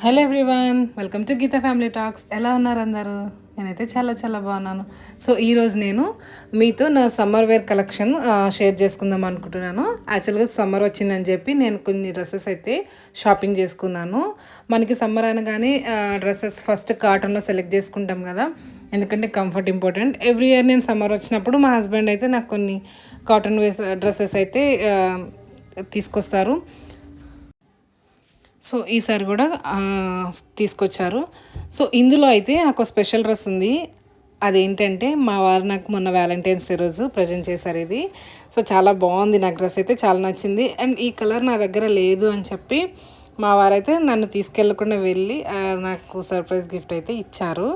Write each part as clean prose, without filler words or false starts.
Hello everyone, welcome to Geetha family talks. ఎలా ఉన్నారు అందరూ? నేనైతే చాలా చాలా బాగున్నాను. సో ఈరోజు నేను మీతో నా సమ్మర్ వేర్ కలెక్షన్ షేర్ చేసుకుందాం అనుకుంటున్నాను. యాక్చువల్గా సమ్మర్ వచ్చిందని చెప్పి నేను కొన్ని డ్రెస్సెస్ అయితే షాపింగ్ చేసుకున్నాను. మనకి సమ్మర్ అనగానే డ్రెస్సెస్ ఫస్ట్ కాటన్లో సెలెక్ట్ చేసుకుంటాం కదా, ఎందుకంటే కంఫర్ట్ ఇంపార్టెంట్. ఎవ్రీ ఇయర్ నేను సమ్మర్ వచ్చినప్పుడు మా హస్బెండ్ అయితే నాకు కొన్ని కాటన్ డ్రెస్సెస్ అయితే తీసుకొస్తారు. సో ఈసారి కూడా తీసుకొచ్చారు. సో ఇందులో అయితే నాకు స్పెషల్ డ్రెస్ ఉంది. అదేంటంటే మా వారు నాకు మొన్న వ్యాలంటైన్స్ డే రోజు ప్రజెంట్ చేశారు ఇది. సో చాలా బాగుంది, నాకు డ్రెస్ అయితే చాలా నచ్చింది. అండ్ ఈ కలర్ నా దగ్గర లేదు అని చెప్పి మా వారైతే నన్ను తీసుకెళ్ళకుండా వెళ్ళి నాకు సర్ప్రైజ్ గిఫ్ట్ అయితే ఇచ్చారు.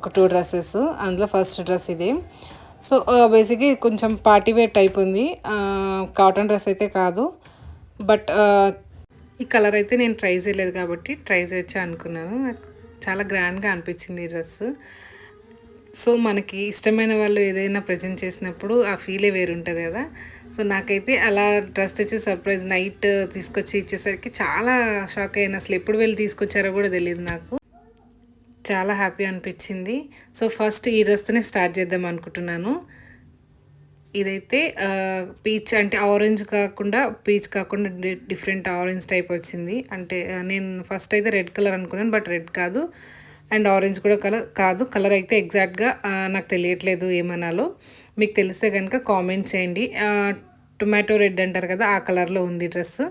ఒక 2 డ్రెస్సెస్, అందులో ఫస్ట్ డ్రెస్ ఇదే. సో బేసిక్గా కొంచెం పార్టీ వేర్ టైప్ ఉంది, కాటన్ డ్రెస్ అయితే కాదు. బట్ ఈ కలర్ అయితే నేను ట్రై చేయలేదు కాబట్టి ట్రై చేయొచ్చా అనుకున్నాను. నాకు చాలా గ్రాండ్గా అనిపించింది ఈ డ్రెస్. సో మనకి ఇష్టమైన వాళ్ళు ఏదైనా ప్రజెంట్ చేసినప్పుడు ఆ ఫీలే వేరు ఉంటుంది కదా. సో నాకైతే అలా డ్రెస్ తెచ్చి సర్ప్రైజ్ నైట్ తీసుకొచ్చి ఇచ్చేసరికి చాలా షాక్ అయ్యాను. అసలు ఎప్పుడు వెళ్ళి తీసుకొచ్చారో కూడా తెలియదు నాకు. చాలా హ్యాపీ అనిపించింది. సో ఫస్ట్ ఈ డ్రెస్తోనే స్టార్ట్ చేద్దాం అనుకుంటున్నాను. ఇదైతే పీచ్ అంటే ఆరెంజ్ కాకుండా, పీచ్ కాకుండా డిఫరెంట్ ఆరెంజ్ టైప్ వచ్చింది. అంటే నేను ఫస్ట్ అయితే రెడ్ కలర్ అనుకున్నాను, బట్ రెడ్ కాదు. అండ్ ఆరెంజ్ కూడా కలర్ కాదు. కలర్ అయితే ఎగ్జాక్ట్గా నాకు తెలియట్లేదు ఏమనాలో. మీకు తెలిస్తే కనుక కామెంట్ చేయండి. టొమాటో రెడ్ అంటారు కదా, ఆ కలర్లో ఉంది డ్రెస్.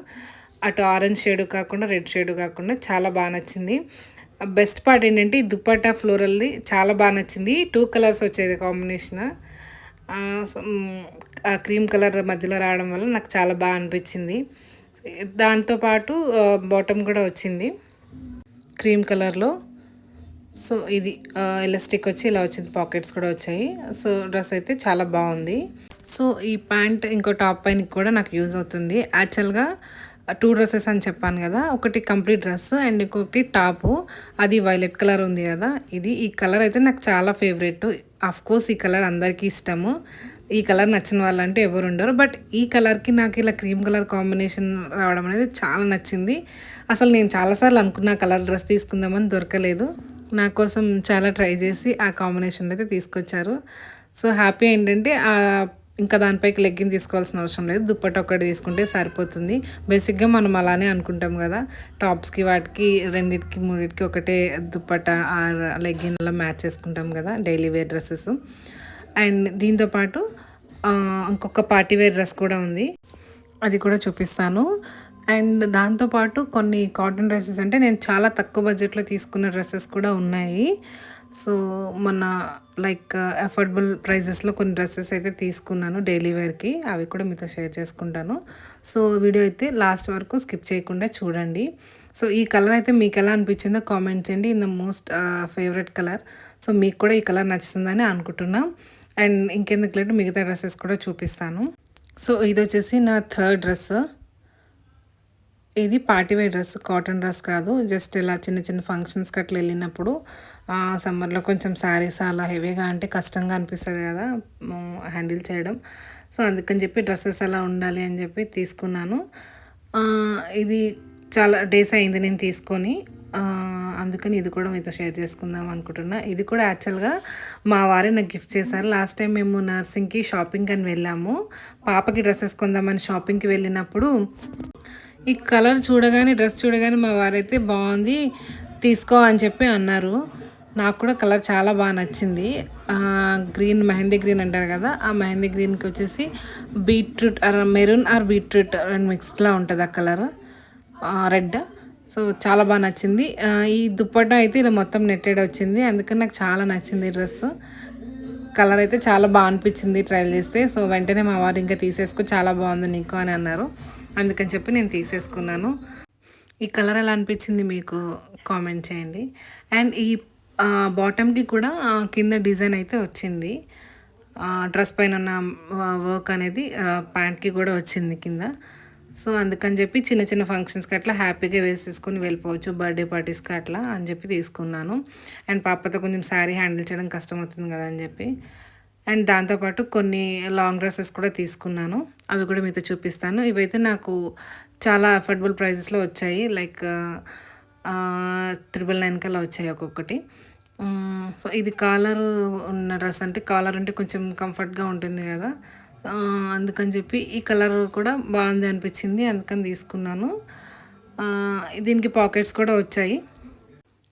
అటు ఆరెంజ్ షేడు కాకుండా, రెడ్ షేడు కాకుండా చాలా బాగా నచ్చింది. బెస్ట్ పార్ట్ ఏంటంటే ఈ దుప్పట్టా ఫ్లోరల్ది చాలా బాగా నచ్చింది. 2 కలర్స్ వచ్చేది కాంబినేషన్. క్రీమ్ కలర్ మధ్యలో రావడం వల్ల నాకు చాలా బాగా అనిపించింది. దాంతోపాటు బాటమ్ కూడా వచ్చింది క్రీమ్ కలర్లో. సో ఇది ఎలాస్టిక్ వచ్చి ఇలా వచ్చింది, పాకెట్స్ కూడా వచ్చాయి. సో డ్రెస్ అయితే చాలా బాగుంది. సో ఈ ప్యాంట్ ఇంకో టాప్ పైన కూడా నాకు యూజ్ అవుతుంది. యాక్చువల్గా 2 డ్రెస్సెస్ అని చెప్పాను కదా, ఒకటి కంప్లీట్ డ్రెస్ అండ్ ఇంకొకటి టాపు. అది వైలెట్ కలర్ ఉంది కదా, ఈ కలర్ అయితే నాకు చాలా ఫేవరెట్. కోర్స్ ఈ కలర్ అందరికీ ఇష్టము. ఈ కలర్ నచ్చిన వాళ్ళంటే ఎవరు ఉండరు. బట్ ఈ కలర్కి నాకు ఇలా క్రీమ్ కలర్ కాంబినేషన్ రావడం అనేది చాలా నచ్చింది. అసలు నేను చాలాసార్లు అనుకున్న కలర్ డ్రెస్ తీసుకుందామని దొరకలేదు. నా కోసం చాలా ట్రై చేసి ఆ కాంబినేషన్ అయితే తీసుకొచ్చారు. సో హ్యాపీ ఏంటంటే ఇంకా దానిపైకి లెగ్గిన్ తీసుకోవాల్సిన అవసరం లేదు, దుప్పట ఒకటి తీసుకుంటే సరిపోతుంది. బేసిక్గా మనం అలానే అనుకుంటాం కదా, టాప్స్కి వాటికి రెండింటికి మూడింటికి ఒకటే దుప్పట ఆర్ లెగ్గిన్ అలా మ్యాచ్ చేసుకుంటాం కదా డైలీ వేర్ డ్రెస్సెస్. అండ్ దీంతోపాటు ఇంకొక పార్టీ వేర్ డ్రెస్ కూడా ఉంది, అది కూడా చూపిస్తాను. అండ్ దాంతోపాటు కొన్ని కాటన్ డ్రెస్సెస్, అంటే నేను చాలా తక్కువ బడ్జెట్లో తీసుకున్న డ్రెస్సెస్ కూడా ఉన్నాయి. సో మన లైక్ అఫోర్డబుల్ ప్రైజెస్లో కొన్ని డ్రెస్సెస్ అయితే తీసుకున్నాను డైలీ వేర్కి, అవి కూడా మీతో షేర్ చేసుకుంటాను. సో వీడియో అయితే లాస్ట్ వరకు స్కిప్ చేయకుండా చూడండి. సో ఈ కలర్ అయితే మీకు ఎలా అనిపించిందో కామెంట్ చేయండి. In the most favourite colour. So మీకు కూడా ఈ కలర్ నచ్చుతుందని అనుకుంటున్నాం. అండ్ ఇంకెందుకు లేదు, మిగతా డ్రెస్సెస్ కూడా చూపిస్తాను. సో ఇది వచ్చేసి నా థర్డ్ డ్రెస్. ఇది పార్టీవేర్ డ్రెస్, కాటన్ డ్రెస్ కాదు. జస్ట్ ఇలా చిన్న చిన్న ఫంక్షన్స్కి అట్లా వెళ్ళినప్పుడు సమ్మర్లో కొంచెం శారీస్ అలా హెవీగా అంటే కష్టంగా అనిపిస్తుంది కదా హ్యాండిల్ చేయడం. సో అందుకని చెప్పి డ్రెస్సెస్ అలా ఉండాలి అని చెప్పి తీసుకున్నాను. ఇది చాలా డేస్ అయింది నేను తీసుకొని, అందుకని ఇది కూడా మీతో షేర్ చేసుకుందాం అనుకుంటున్నా. ఇది కూడా యాక్చువల్గా మా వారే నాకు గిఫ్ట్ చేశారు. లాస్ట్ టైం మేము నర్సింగ్కి షాపింగ్ అని వెళ్ళాము. పాపకి డ్రెస్సెస్ కొందామని షాపింగ్కి వెళ్ళినప్పుడు ఈ కలర్ చూడగానే, డ్రెస్ చూడగానే మా వారైతే బాగుంది తీసుకో అని చెప్పి అన్నారు. నాకు కూడా కలర్ చాలా బాగా నచ్చింది. గ్రీన్, మెహందీ గ్రీన్ అంటారు కదా, ఆ మెహందీ గ్రీన్కి వచ్చేసి బీట్రూట్ మెరూన్ ఆర్ బీట్రూట్ రెండు మిక్స్డ్లా ఉంటుంది ఆ కలర్, రెడ్. సో చాలా బాగా నచ్చింది. ఈ దుప్పట్టా అయితే ఇలా మొత్తం నెట్టెడ్ వచ్చింది, అందుకని నాకు చాలా నచ్చింది డ్రెస్. కలర్ అయితే చాలా బాగా అనిపించింది ట్రైల్ చేస్తే. సో వెంటనే మా వారు ఇంకా తీసేసుకో, చాలా బాగుంది నీకు అని అన్నారు. అందుకని చెప్పి నేను తీసేసుకున్నాను. ఈ కలర్ ఎలా అనిపించింది మీకు కామెంట్ చేయండి. అండ్ ఈ బాటమ్కి కూడా కింద డిజైన్ అయితే వచ్చింది. డ్రెస్ పైన ఉన్న వర్క్ అనేది ప్యాంట్కి కూడా వచ్చింది కింద. సో అందుకని చెప్పి చిన్న చిన్న ఫంక్షన్స్కి అట్లా హ్యాపీగా వేసేసుకొని వెళ్ళిపోవచ్చు, బర్త్డే పార్టీస్కి అట్లా అని చెప్పి తీసుకున్నాను. అండ్ పాపతో కొంచెం శారీ హ్యాండిల్ చేయడం కష్టం అవుతుంది కదా అని చెప్పి. అండ్ దాంతోపాటు కొన్ని లాంగ్ డ్రెస్సెస్ కూడా తీసుకున్నాను, అవి కూడా మీతో చూపిస్తాను. ఇవైతే నాకు చాలా అఫోర్డబుల్ ప్రైజెస్లో వచ్చాయి. లైక్ $999 కల్లా వచ్చాయి ఒక్కొక్కటి. సో ఇది కాలర్ ఉన్న డ్రెస్, అంటే కాలర్ అంటే కొంచెం కంఫర్ట్గా ఉంటుంది కదా, అందుకని చెప్పి ఈ కలర్ కూడా బాగుంది అనిపించింది, అందుకని తీసుకున్నాను. దీనికి పాకెట్స్ కూడా వచ్చాయి.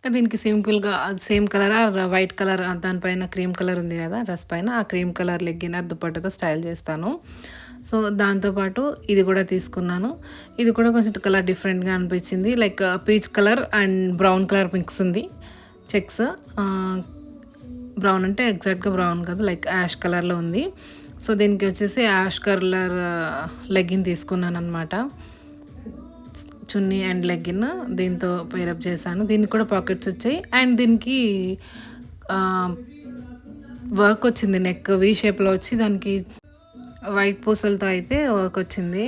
దీనికి సింపుల్గా సేమ్ కలర్ వైట్ కలర్, దానిపైన క్రీమ్ కలర్ ఉంది కదా డ్రెస్ పైన, ఆ క్రీమ్ కలర్ లెగ్గిన్ దుపట్టాతో స్టైల్ చేస్తాను. సో దాంతోపాటు ఇది కూడా తీసుకున్నాను. ఇది కూడా కొంచెం కలర్ డిఫరెంట్గా అనిపించింది, like peach colour and brown colour mix ఉంది. చెక్స్ బ్రౌన్ అంటే ఎగ్జాక్ట్గా బ్రౌన్ కాదు, లైక్ యాష్ కలర్లో ఉంది. సో దీనికి వచ్చేసి యాష్ కలర్ లెగ్గిన్ తీసుకున్నాను అనమాట. చున్నీ అండ్ లెగ్గిన్ దీంతో పేరప్ చేశాను. దీనికి కూడా పాకెట్స్ వచ్చాయి అండ్ దీనికి వర్క్ వచ్చింది, నెక్ వీ షేప్లో వచ్చి దానికి వైట్ పూసలతో అయితే వర్క్ వచ్చింది.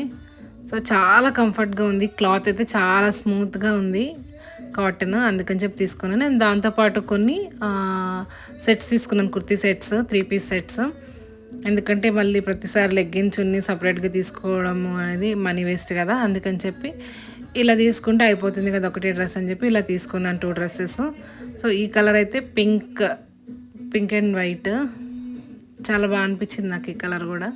సో చాలా కంఫర్ట్గా ఉంది, క్లాత్ అయితే చాలా స్మూత్గా ఉంది, కాటన్, అందుకని చెప్పి తీసుకున్నాను. నేను దాంతోపాటు కొన్ని సెట్స్ తీసుకున్నాను, కుర్తీ సెట్స్, 3 పీస్ సెట్స్. ఎందుకంటే మళ్ళీ ప్రతిసారి లెగ్గిన్ చున్నీ సపరేట్గా తీసుకోవడం అనేది మనీ వేస్ట్ కదా, అందుకని చెప్పి ఇలా తీసుకుంటే అయిపోతుంది కదా ఒకటే డ్రెస్ అని చెప్పి ఇలా తీసుకున్నాను 2 డ్రెస్సెస్. సో ఈ కలర్ అయితే పింక్ అండ్ వైట్ చాలా బాగా అనిపించింది నాకు ఈ కలర్ కూడా.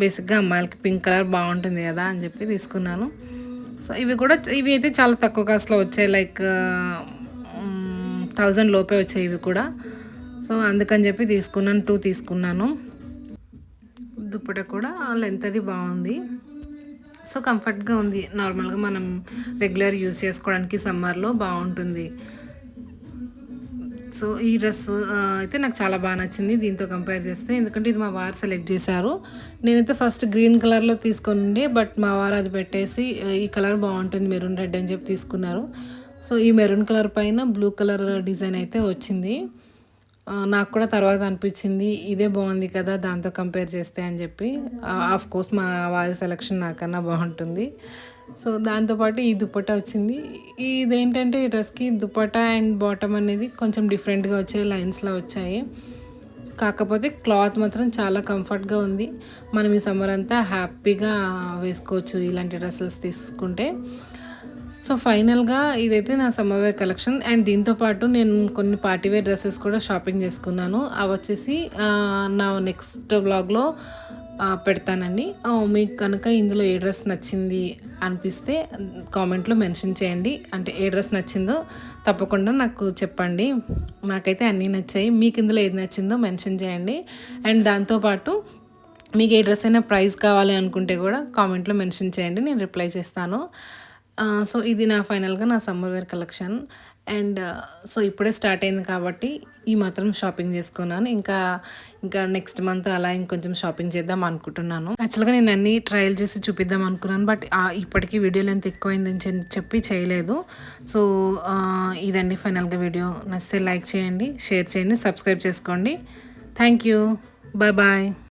బేసిక్గా అమ్మాయిలకి పింక్ కలర్ బాగుంటుంది కదా అని చెప్పి తీసుకున్నాను. సో ఇవి అయితే చాలా తక్కువ కాస్ట్లో వచ్చాయి, లైక్ 1000 లోపే వచ్చాయి ఇవి కూడా. సో అందుకని చెప్పి తీసుకున్నాను, 2 తీసుకున్నాను. దుప్పట కూడా లెంత్ అది బాగుంది, సో కంఫర్ట్గా ఉంది, నార్మల్గా మనం రెగ్యులర్ యూజ్ చేసుకోవడానికి సమ్మర్లో బాగుంటుంది. సో ఈ డ్రెస్ అయితే నాకు చాలా బాగా నచ్చింది దీంతో కంపేర్ చేస్తే, ఎందుకంటే ఇది మా వారు సెలెక్ట్ చేశారు. నేనైతే ఫస్ట్ గ్రీన్ కలర్లో తీసుకొని బట్ మా వారు అది పెట్టేసి ఈ కలర్ బాగుంటుంది మెరూన్ రెడ్ అని చెప్పి తీసుకున్నారు. సో ఈ మెరూన్ కలర్ పైన బ్లూ కలర్ డిజైన్ అయితే వచ్చింది. నాకు కూడా తర్వాత అనిపించింది ఇదే బాగుంది కదా దాంతో కంపేర్ చేస్తే అని చెప్పి. ఆఫ్ కోర్స్ మా వారి సెలెక్షన్ నాకన్నా బాగుంటుంది. సో దాంతోపాటు ఈ దుపట్టా వచ్చింది. ఇదేంటంటే ఈ డ్రెస్కి దుపట్టా అండ్ బాటమ్ అనేది కొంచెం డిఫరెంట్గా వచ్చాయి, లైన్స్లో వచ్చాయి. కాకపోతే క్లాత్ మాత్రం చాలా కంఫర్ట్గా ఉంది. మనం ఈ సమ్మర్ అంతా హ్యాపీగా వేసుకోవచ్చు ఇలాంటి డ్రెస్సెస్ తీసుకుంటే. సో ఫైనల్గా ఇదైతే నా సమ్మర్ వేర్ కలెక్షన్. అండ్ దీంతోపాటు నేను కొన్ని పార్టీవేర్ డ్రెస్సెస్ కూడా షాపింగ్ చేసుకున్నాను. అవి వచ్చేసి నా నెక్స్ట్ వ్లాగ్లో పెడతానండి. మీకు కనుక ఇందులో ఏ డ్రెస్ నచ్చింది అనిపిస్తే కామెంట్లో మెన్షన్ చేయండి. అంటే ఏ డ్రెస్ నచ్చిందో తప్పకుండా నాకు చెప్పండి. నాకైతే అన్నీ నచ్చాయి, మీకు ఇందులో ఏది నచ్చిందో మెన్షన్ చేయండి. అండ్ దాంతోపాటు మీకు ఏ డ్రెస్ అయినా ప్రైస్ కావాలి అనుకుంటే కూడా కామెంట్లో మెన్షన్ చేయండి, నేను రిప్లై చేస్తాను. సో ఇది నా ఫైనల్గా నా summer wear collection. And so ఇప్పుడే స్టార్ట్ అయింది కాబట్టి ఈ మాత్రం షాపింగ్ చేసుకున్నాను. ఇంకా నెక్స్ట్ మంత్ అలా ఇంకొంచెం షాపింగ్ చేద్దాం అనుకుంటున్నాను. యాక్చువల్గా నేను అన్నీ ట్రయల్ చేసి చూపిద్దాం అనుకున్నాను, బట్ ఇప్పటికీ వీడియో లెంత్ ఎక్కువైందని చెప్పి చేయలేదు. సో ఇదండి ఫైనల్గా వీడియో. నచ్చితే లైక్ చేయండి, షేర్ చేయండి, సబ్స్క్రైబ్ చేసుకోండి. Thank you, bye.